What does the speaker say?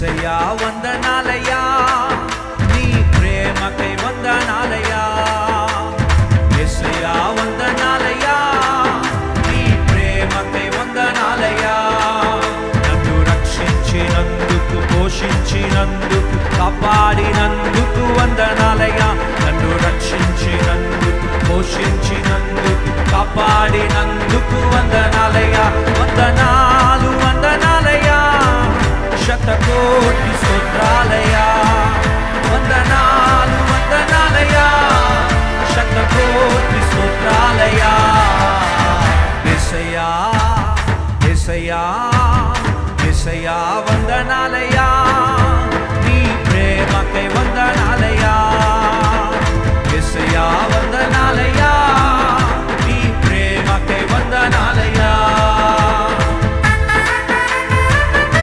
యేసయ్యా వందనాలయ్యా, నీ ప్రేమకై వందనాలయ్యా. యేసయ్యా వందనాలయ్యా, నీ ప్రేమకై వందనాలయ్యా. నన్ను రక్షించినందుకు, పోషించినందుకు, కాపాడినందుకు వందనాలయ్యా. నన్ను రక్షించినందుకు, పోషించినందుకు, కాపాడినందుకు వందనాలయ్యా. వందనాలు వందనాలయ్యా, శతకోటి స్తోత్రాలయ్యా. వందనాలు వందనాలయ్యా, శతకోటి స్తోత్రాలయ్యా. యేసయ్యా యేసయ్యా యేసయ్యా వందనాలయ్యా,